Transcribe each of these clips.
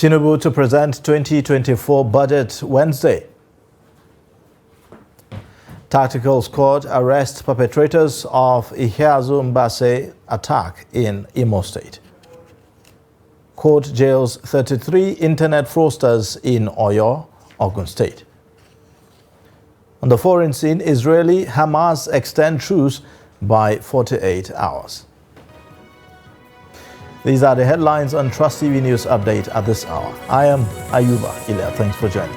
Tinubu to present 2024 budget Wednesday. Tactical squad arrest perpetrators of Iheazu Mbase attack in Imo State. Court jails 33 internet fraudsters in Oyo, Ogun State. On the foreign scene, Israeli-Hamas extend truce by 48 hours. These are the headlines on Trust TV News Update at this hour. I am Ayuba Ilya. Thanks for joining.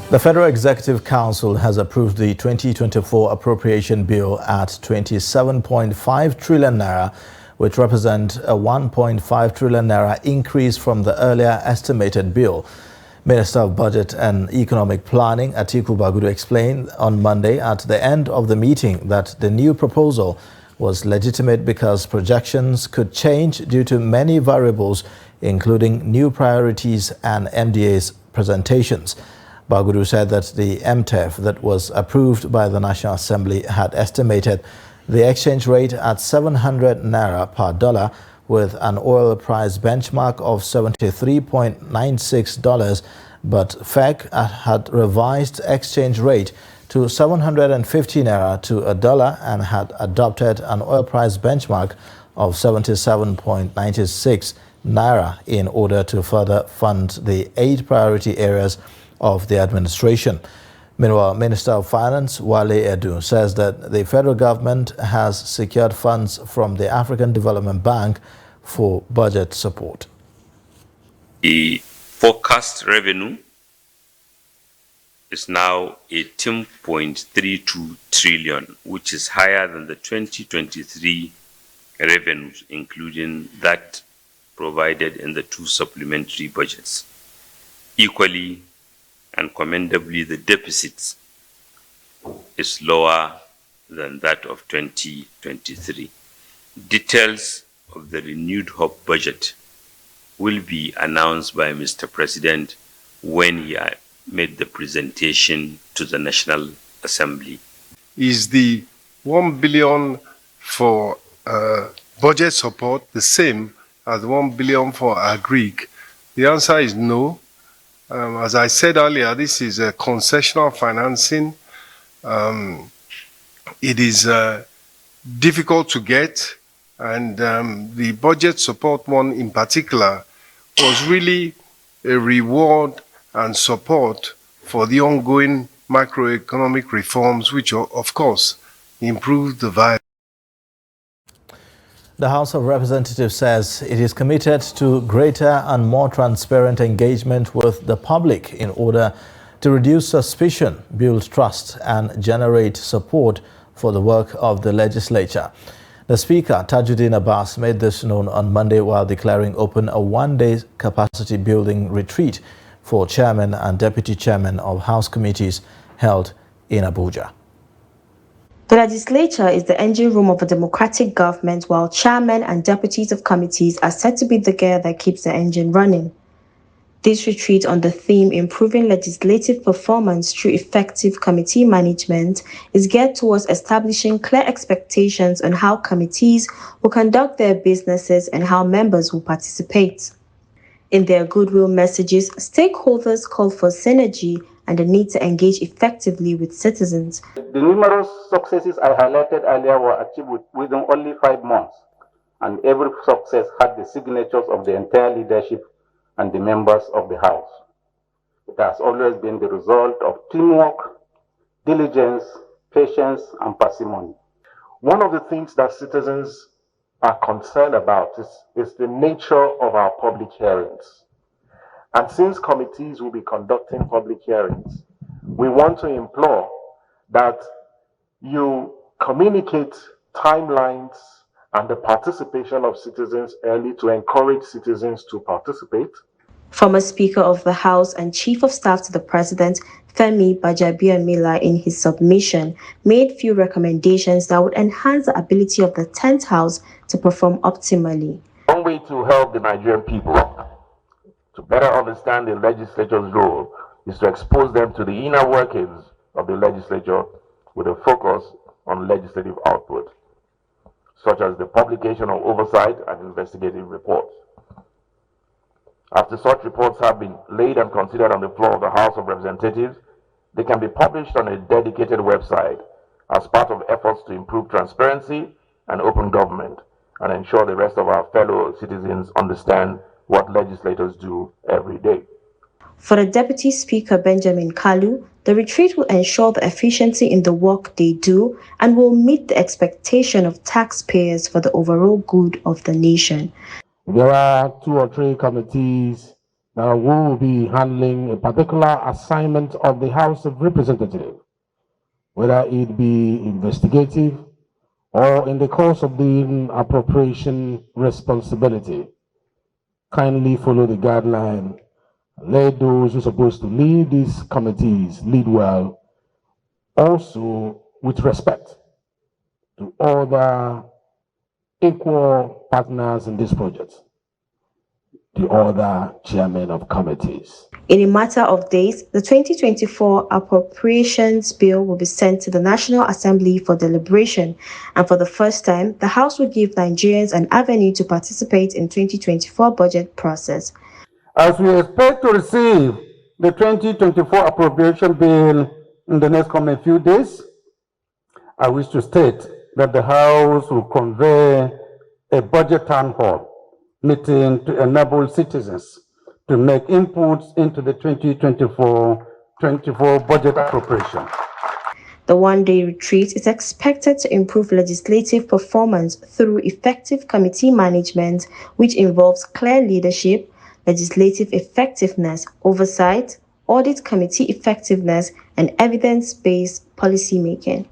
The Federal Executive Council has approved the 2024 appropriation bill at 27.5 trillion naira, which represents a 1.5 trillion naira increase from the earlier estimated bill. Minister of Budget and Economic Planning, Atiku Bagudu, explained on Monday at the end of the meeting that the new proposal was legitimate because projections could change due to many variables, including new priorities and MDA's presentations. Bagudu said that the MTEF that was approved by the National Assembly had estimated the exchange rate at 700 naira per dollar, with an oil price benchmark of $73.96, but FEC had revised exchange rate to 750 naira to a dollar and had adopted an oil price benchmark of 77.96 naira in order to further fund the 8 priority areas of the administration. Meanwhile, Minister of Finance Wale Edu says that the federal government has secured funds from the African Development Bank for budget support. The forecast revenue is now 18.32 trillion, which is higher than the 2023 revenues, including that provided in the 2 supplementary budgets. Equally and commendably, the deficit is lower than that of 2023. Details of the renewed hope budget will be announced by Mr. President when he made the presentation to the National Assembly. Is the 1 billion for budget support the same as 1 billion for agric? The answer is no. As I said earlier, this is a concessional financing. It is difficult to get, and the budget support one in particular was really a reward and support for the ongoing macroeconomic reforms, which of course improved the value. The House of Representatives says it is committed to greater and more transparent engagement with the public in order to reduce suspicion, build trust, and generate support for the work of the legislature. The Speaker, Tajuddin Abbas, made this known on Monday while declaring open a 1-day capacity building retreat for chairman and deputy chairman of House committees held in Abuja. The legislature is the engine room of a democratic government, while chairmen and deputies of committees are said to be the gear that keeps the engine running. This retreat on the theme Improving Legislative Performance Through Effective Committee Management is geared towards establishing clear expectations on how committees will conduct their businesses and how members will participate. In their goodwill messages, stakeholders called for synergy and the need to engage effectively with citizens. The numerous successes I highlighted earlier were achieved within only 5 months, and every success had the signatures of the entire leadership and the members of the House. It has always been the result of teamwork, diligence, patience, and parsimony. One of the things that citizens are concerned about is the nature of our public hearings. And since committees will be conducting public hearings, we want to implore that you communicate timelines and the participation of citizens early to encourage citizens to participate. Former Speaker of the House and Chief of Staff to the President, Femi Bajabiamila, in his submission, made few recommendations that would enhance the ability of the 10th House to perform optimally. One way to help the Nigerian people to better understand the legislature's role is to expose them to the inner workings of the legislature with a focus on legislative output, such as the publication of oversight and investigative reports. After such reports have been laid and considered on the floor of the House of Representatives, they can be published on a dedicated website as part of efforts to improve transparency and open government and ensure the rest of our fellow citizens understand what legislators do every day. For the Deputy Speaker Benjamin Kalu, the retreat will ensure the efficiency in the work they do and will meet the expectation of taxpayers for the overall good of the nation. There are 2 or 3 committees that will be handling a particular assignment of the House of Representatives, whether it be investigative or in the course of the appropriation responsibility. Kindly follow the guideline. Let those who are supposed to lead these committees lead well, also with respect to other equal partners in this project, the other chairmen of committees. In a matter of days, the 2024 Appropriations Bill will be sent to the National Assembly for deliberation, and for the first time, the House will give Nigerians an avenue to participate in 2024 budget process. As we expect to receive the 2024 Appropriation Bill in the next coming few days, I wish to state that the House will convene a budget town hall meeting to enable citizens to make inputs into the 2024 budget appropriation. The one-day retreat is expected to improve legislative performance through effective committee management, which involves clear leadership, legislative effectiveness, oversight, audit committee effectiveness, and evidence-based policymaking.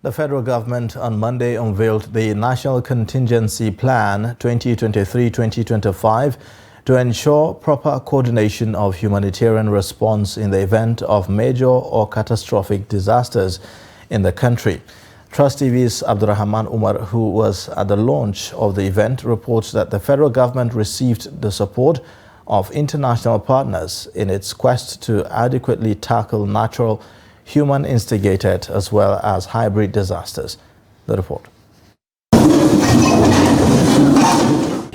The federal government on Monday unveiled the National Contingency Plan 2023-2025 to ensure proper coordination of humanitarian response in the event of major or catastrophic disasters in the country. Trust TV's Abdurrahman Umar, who was at the launch of the event, reports that the federal government received the support of international partners in its quest to adequately tackle natural, human-instigated as well as hybrid disasters. The report.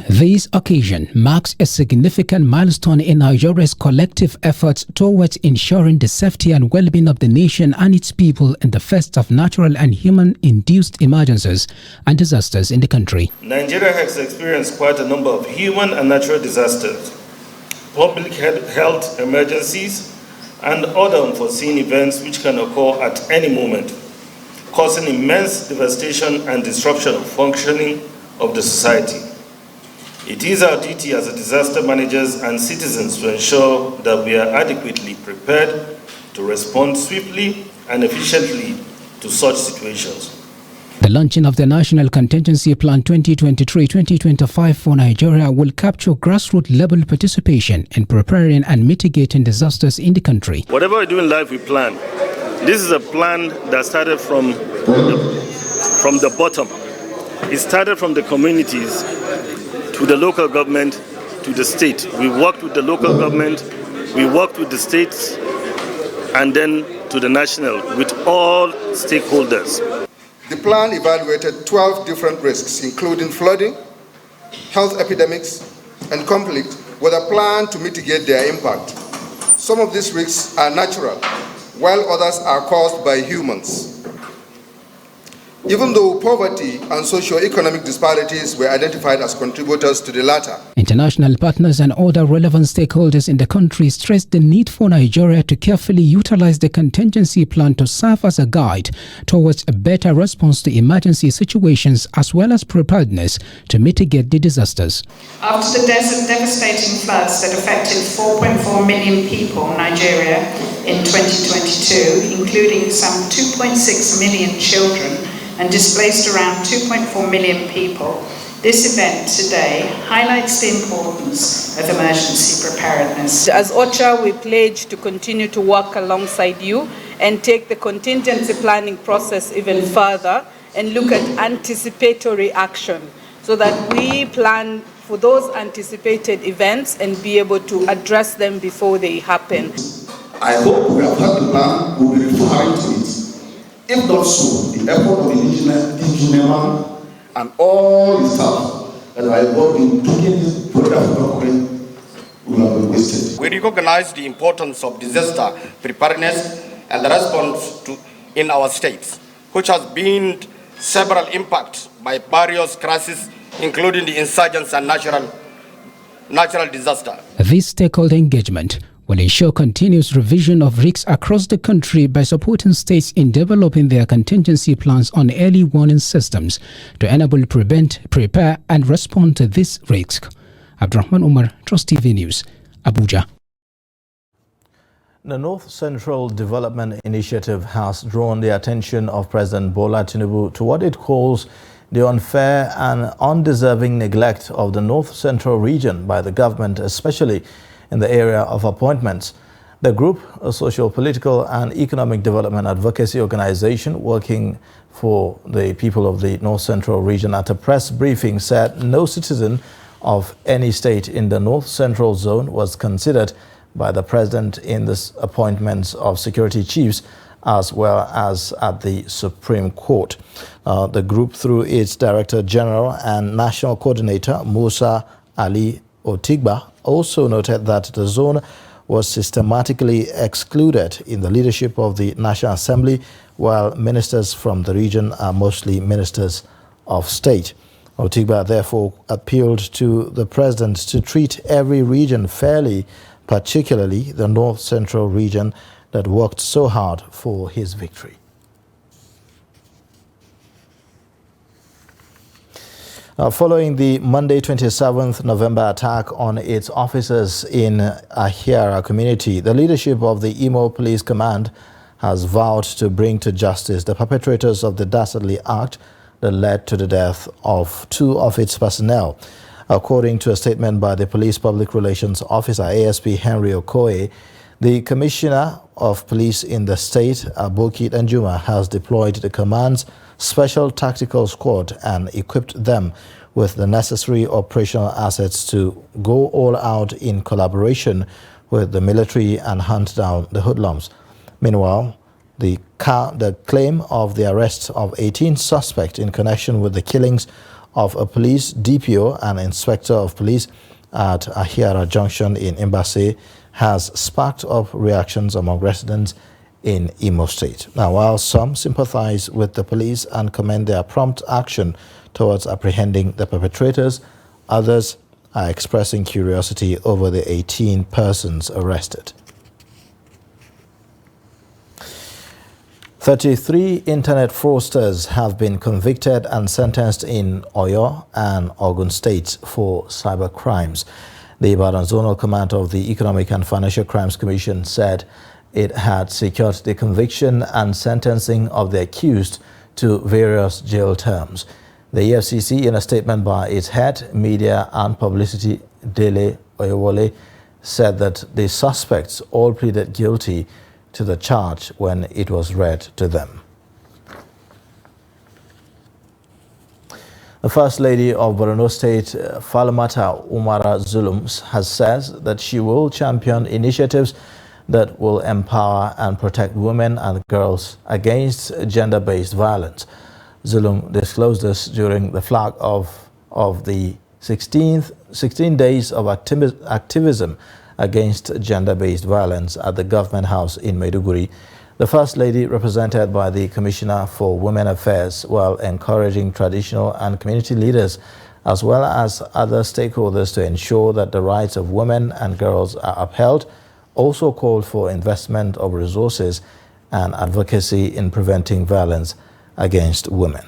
This occasion marks a significant milestone in Nigeria's collective efforts towards ensuring the safety and well-being of the nation and its people in the face of natural and human-induced emergencies and disasters in the country. Nigeria has experienced quite a number of human and natural disasters, public health emergencies, and other unforeseen events which can occur at any moment, causing immense devastation and disruption of functioning of the society. It is our duty as disaster managers and citizens to ensure that we are adequately prepared to respond swiftly and efficiently to such situations. The launching of the National Contingency Plan 2023-2025 for Nigeria will capture grassroots level participation in preparing and mitigating disasters in the country. Whatever we do in life, we plan. This is a plan that started from the bottom. It started from the communities to the local government to the state. We worked with the local government, we worked with the states, and then to the national, with all stakeholders. The plan evaluated 12 different risks, including flooding, health epidemics, and conflict, with a plan to mitigate their impact. Some of these risks are natural, while others are caused by humans. Even though poverty and socio-economic disparities were identified as contributors to the latter. International partners and other relevant stakeholders in the country stressed the need for Nigeria to carefully utilize the contingency plan to serve as a guide towards a better response to emergency situations as well as preparedness to mitigate the disasters. After the devastating floods that affected 4.4 million people in Nigeria in 2022, including some 2.6 million children, and displaced around 2.4 million people, this event today highlights the importance of emergency preparedness. As OCHA, we pledge to continue to work alongside you and take the contingency planning process even further and look at anticipatory action so that we plan for those anticipated events and be able to address them before they happen. I hope we have heard the plan, we will be referring to it. If not so, the effort of the indigenous man and all the staff that are involved in taking this program will have been wasted. We recognize the importance of disaster preparedness and the response in our states, which has been several impacts by various crises, including the insurgents and natural disaster. This stakeholder engagement will ensure continuous revision of risks across the country by supporting states in developing their contingency plans on early warning systems to enable prevent, prepare, and respond to this risk. Abdurrahman Umar, Trust TV News, Abuja. The North Central Development Initiative has drawn the attention of President Bola Tinubu to what it calls the unfair and undeserving neglect of the North Central region by the government, especially in the area of appointments. The group, a social, political and economic development advocacy organization working for the people of the North Central region, at a press briefing said no citizen of any state in the North Central zone was considered by the president in the appointments of security chiefs as well as at the Supreme Court. The group, through its Director General and National Coordinator Musa Ali Otigba, also noted that the zone was systematically excluded in the leadership of the National Assembly, while ministers from the region are mostly ministers of state. Otigba therefore appealed to the president to treat every region fairly, particularly the North Central region that worked so hard for his victory. Following the Monday 27th November attack on its officers in Ahiara community, the leadership of the Imo Police Command has vowed to bring to justice the perpetrators of the dastardly act that led to the death of 2 of its personnel. According to a statement by the Police Public Relations Officer, ASP Henry Okoye, the Commissioner of Police in the state, Aboki Danjuma, has deployed the command's Special Tactical Squad and equipped them with the necessary operational assets to go all out in collaboration with the military and hunt down the hoodlums. Meanwhile, the claim of the arrest of 18 suspects in connection with the killings of a police DPO and inspector of police at Ahiara Junction in Imbase has sparked up reactions among residents in Imo State. Now, while some sympathize with the police and commend their prompt action towards apprehending the perpetrators, others are expressing curiosity over the 18 persons arrested. 33 internet fraudsters have been convicted and sentenced in Oyo and Ogun states for cyber crimes. The Ibadan Zonal Command of the Economic and Financial Crimes Commission said it had secured the conviction and sentencing of the accused to various jail terms. The EFCC, in a statement by its head, Media and Publicity, Dele Oyewole, said that the suspects all pleaded guilty to the charge when it was read to them. The First Lady of Borno State, Falmata Umara Zulum, has said that she will champion initiatives that will empower and protect women and girls against gender-based violence. Zulum disclosed this during the flag of the 16 days of activism against gender-based violence at the Government House in Maiduguri. The First Lady, represented by the Commissioner for Women Affairs, while encouraging traditional and community leaders as well as other stakeholders to ensure that the rights of women and girls are upheld, also called for investment of resources and advocacy in preventing violence against women.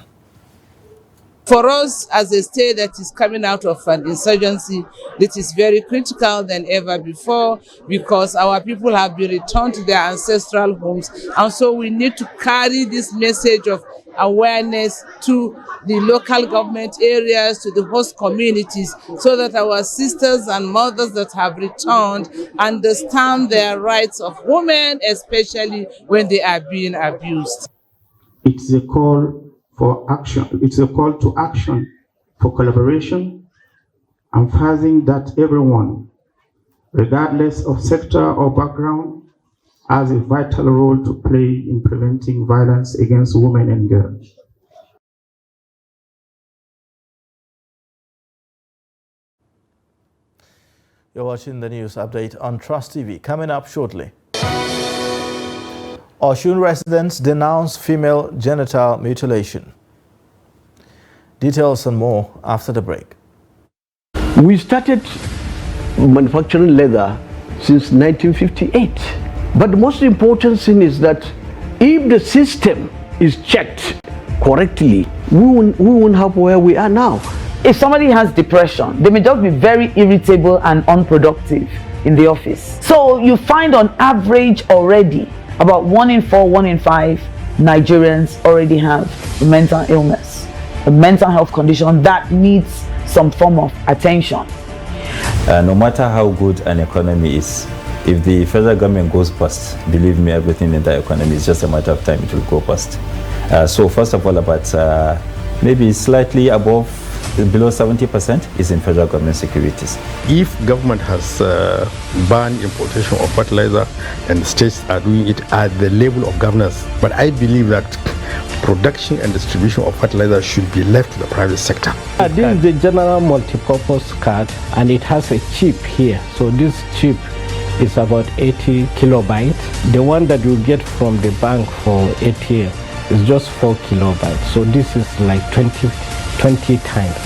For us, as a state that is coming out of an insurgency, this is very critical than ever before, because our people have been returned to their ancestral homes, and so we need to carry this message of awareness to the local government areas, to the host communities, so that our sisters and mothers that have returned understand their rights of women, especially when they are being abused. It's a call for action. It's a call to action for collaboration, emphasizing that everyone, regardless of sector or background, has a vital role to play in preventing violence against women and girls. You're watching the news update on Trust TV. Coming up shortly. Osun residents denounce female genital mutilation. Details and more after the break. We started manufacturing leather since 1958. But the most important thing is that if the system is checked correctly, we won't have where we are now. If somebody has depression, they may just be very irritable and unproductive in the office. So you find on average already about 1 in 4, 1 in 5 Nigerians already have a mental illness, a mental health condition that needs some form of attention. No matter how good an economy is, if the federal government goes bust, believe me, everything in the economy is just a matter of time it will go bust. So first of all, about maybe slightly above, below 70% is in federal government securities. If government has banned importation of fertilizer and states are doing it at the level of governance, but I believe that production and distribution of fertilizer should be left to the private sector. This is the general multi-purpose card and it has a chip here. So this chip is about 80 kilobytes. The one that you get from the bank for ATM is just 4 kilobytes. So this is like 20 times.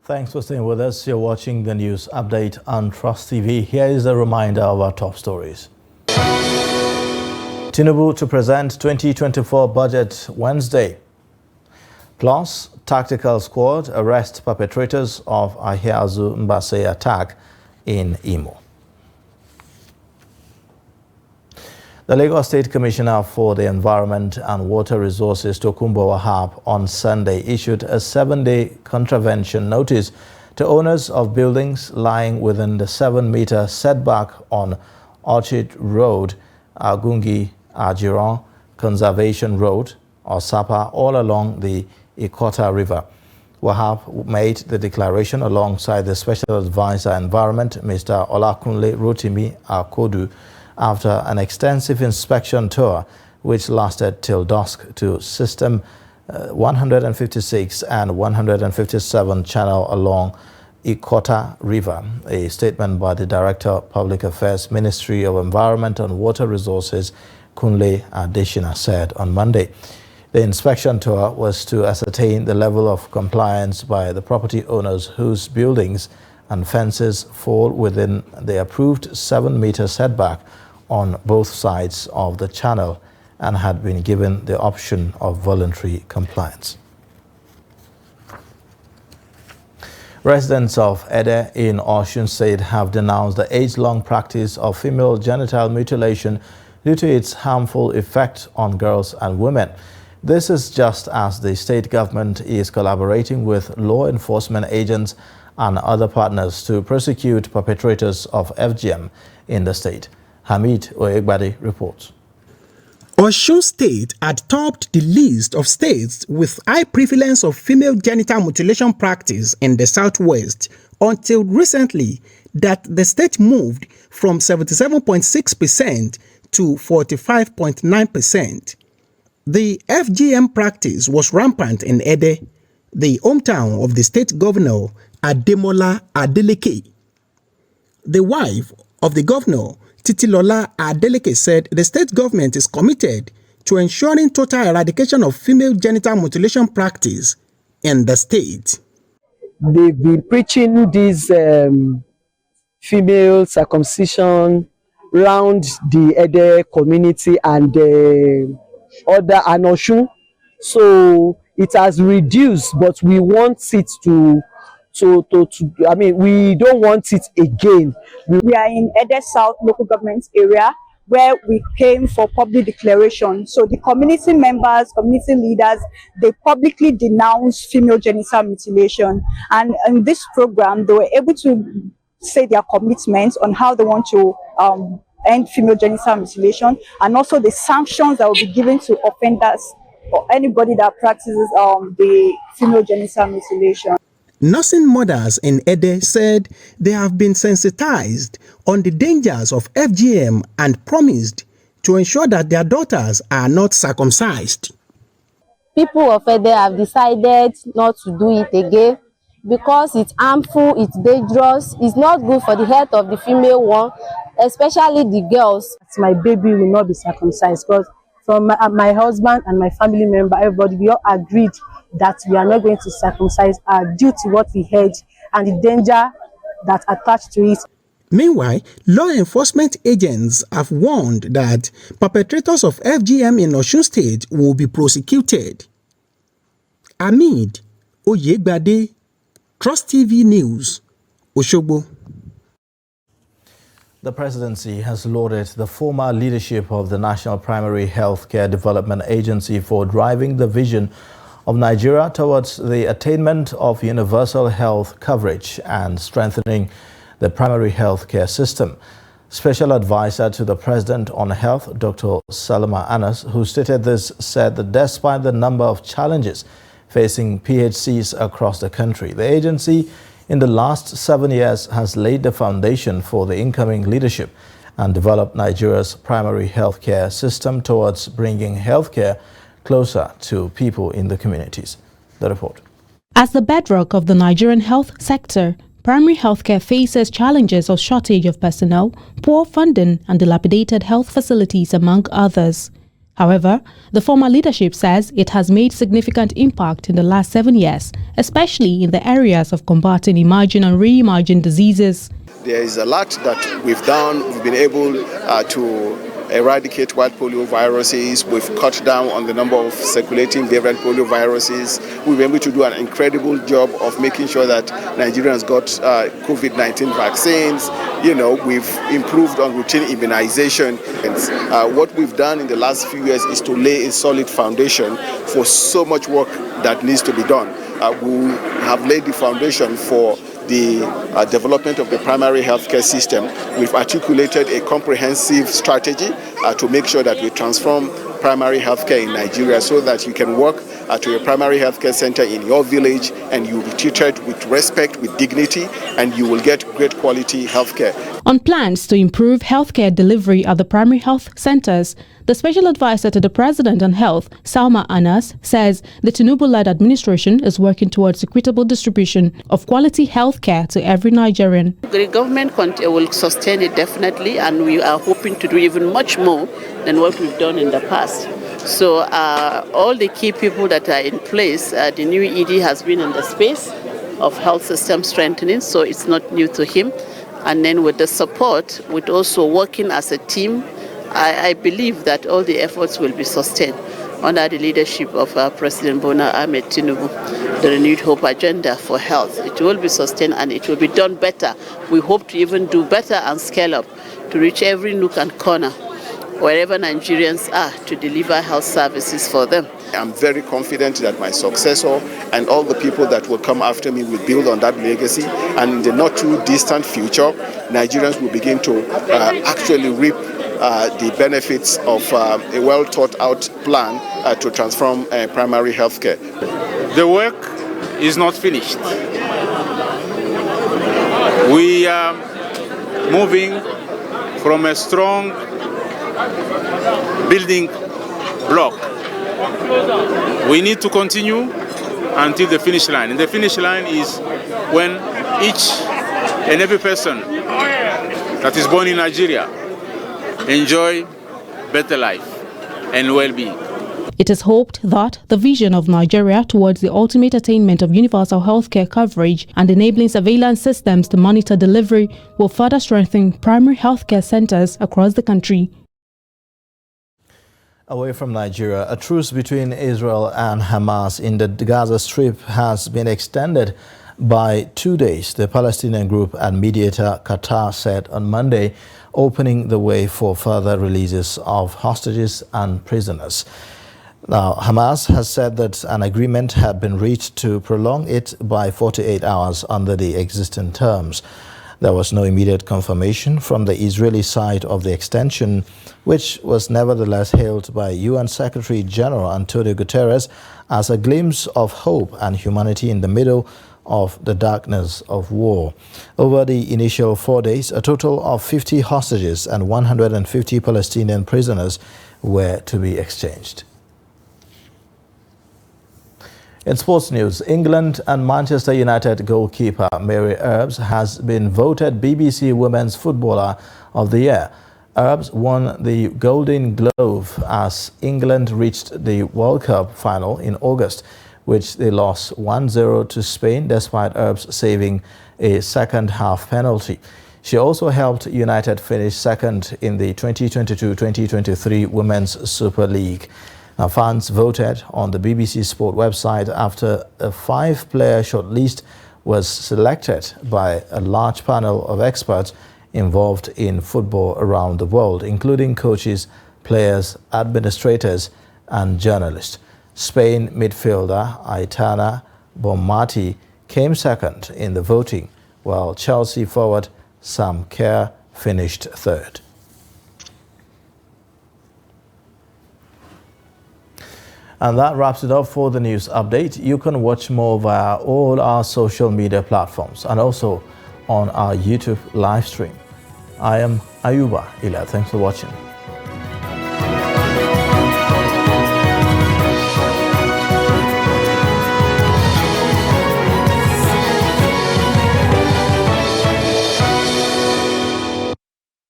Thanks for staying with us. You're watching the news update on Trust TV. Here is a reminder of our top stories. Tinubu to present 2024 budget Wednesday. Plus, tactical squad arrest perpetrators of Ahiazu Mbase attack in Imo. The Lagos State Commissioner for the Environment and Water Resources, Tokunbo Wahab, on Sunday issued a 7-day contravention notice to owners of buildings lying within the 7-meter setback on Orchard Road, Agungi, Ajiron, Conservation Road, or Sapa, all along the Ikota River. Wahab made the declaration alongside the Special Advisor Environment, Mr. Olakunle Rotimi Akodu, after an extensive inspection tour which lasted till dusk to System 156 and 157 channel along Ikota River. A statement by the Director of Public Affairs, Ministry of Environment and Water Resources, Kunle Adeshina, said on Monday. The inspection tour was to ascertain the level of compliance by the property owners whose buildings and fences fall within the approved 7-meter setback on both sides of the channel and had been given the option of voluntary compliance. Residents of Ede in Osun State have denounced the age-long practice of female genital mutilation due to its harmful effect on girls and women. This is just as the state government is collaborating with law enforcement agents and other partners to prosecute perpetrators of FGM in the state. Hamid Oyegbade reports. Osun State had topped the list of states with high prevalence of female genital mutilation practice in the southwest until recently that the state moved from 77.6% to 45.9%. The FGM practice was rampant in Ede, the hometown of the state governor Ademola Adeleke. The wife of the governor, Titilola Adeleke, said the state government is committed to ensuring total eradication of female genital mutilation practice in the state. They've been preaching this female circumcision around the Ede community and other Osun. So it has reduced, but we want it to we don't want it again. We are in Ede South local government area where we came for public declaration. So the community members, community leaders, they publicly denounced female genital mutilation. And in this program, they were able to say their commitments on how they want to end female genital mutilation, and also the sanctions that will be given to offenders or anybody that practices the female genital mutilation. Nursing mothers in Ede said they have been sensitized on the dangers of FGM and promised to ensure that their daughters are not circumcised. People of Ede have decided not to do it again because it's harmful, it's dangerous, it's not good for the health of the female one, especially the girls. My baby will not be circumcised because from my husband and my family member, everybody, we all agreed that we are not going to circumcise due to what we heard and the danger that attached to it. Meanwhile, law enforcement agents have warned that perpetrators of FGM in Osun State will be prosecuted. Amid Oyegbade, Trust TV News, Osogbo. The presidency has lauded the former leadership of the National Primary Healthcare Development Agency for driving the vision of Nigeria towards the attainment of universal health coverage and strengthening the primary healthcare system. Special advisor to the President on Health, Dr. Salma Anas, who stated this, said that despite the number of challenges facing PHCs across the country, the agency in the last 7 years has laid the foundation for the incoming leadership and developed Nigeria's primary healthcare system towards bringing healthcare closer to people in the communities. The report. As the bedrock of the Nigerian health sector, primary healthcare faces challenges of shortage of personnel, poor funding, and dilapidated health facilities, among others. However, the former leadership says it has made significant impact in the last 7 years, especially in the areas of combating emerging and re-emerging diseases. There is a lot that we've done. We've been able to eradicate wild polio viruses. We've cut down on the number of circulating variant polio viruses. We've been able to do an incredible job of making sure that Nigerians got COVID-19 vaccines. You know, we've improved on routine immunization. And what we've done in the last few years is to lay a solid foundation for so much work that needs to be done. We have laid the foundation for the development of the primary healthcare system. We've articulated a comprehensive strategy to make sure that we transform primary healthcare in Nigeria so that you can walk to a primary healthcare center in your village and you will be treated with respect, with dignity, and you will get great quality healthcare. On plans to improve healthcare delivery at the primary health centers, the special advisor to the President on Health, Salma Anas, says the Tinubu-led administration is working towards equitable distribution of quality healthcare to every Nigerian. The government will sustain it definitely, and we are hoping to do even much more than what we've done in the past. So all the key people that are in place, the new ED has been in the space of health system strengthening, so it's not new to him. And then with the support, with also working as a team, I believe that all the efforts will be sustained under the leadership of President Bola Ahmed Tinubu, the Renewed Hope Agenda for Health. It will be sustained and it will be done better. We hope to even do better and scale up to reach every nook and corner wherever Nigerians are to deliver health services for them. I'm very confident that my successor and all the people that will come after me will build on that legacy, and in the not too distant future, Nigerians will begin to actually reap the benefits of a well thought out plan to transform primary health care. The work is not finished. We are moving from a strong building block. We need to continue until the finish line. And the finish line is when each and every person that is born in Nigeria enjoy better life and well-being. It is hoped that the vision of Nigeria towards the ultimate attainment of universal healthcare coverage and enabling surveillance systems to monitor delivery will further strengthen primary healthcare centers across the country. Away from Nigeria, a truce between Israel and Hamas in the Gaza Strip has been extended by 2 days, the Palestinian group and mediator Qatar said on Monday, opening the way for further releases of hostages and prisoners. Now, Hamas has said that an agreement had been reached to prolong it by 48 hours under the existing terms. There was no immediate confirmation from the Israeli side of the extension, which was nevertheless hailed by UN Secretary General Antonio Guterres as a glimpse of hope and humanity in the middle of the darkness of war. Over the initial 4 days, a total of 50 hostages and 150 Palestinian prisoners were to be exchanged. In sports news, England and Manchester United goalkeeper Mary Earps has been voted BBC Women's Footballer of the Year. Earps won the Golden Glove as England reached the World Cup final in August, which they lost 1-0 to Spain despite Earps saving a second-half penalty. She also helped United finish second in the 2022-2023 Women's Super League. Now, fans voted on the BBC Sport website after a 5-player shortlist was selected by a large panel of experts involved in football around the world, including coaches, players, administrators, and journalists. Spain midfielder Aitana Bonmati came second in the voting, while Chelsea forward Sam Kerr finished third. And that wraps it up for the news update. You can watch more via all our social media platforms and also on our YouTube live stream. I am Ayuba Ila. Thanks for watching.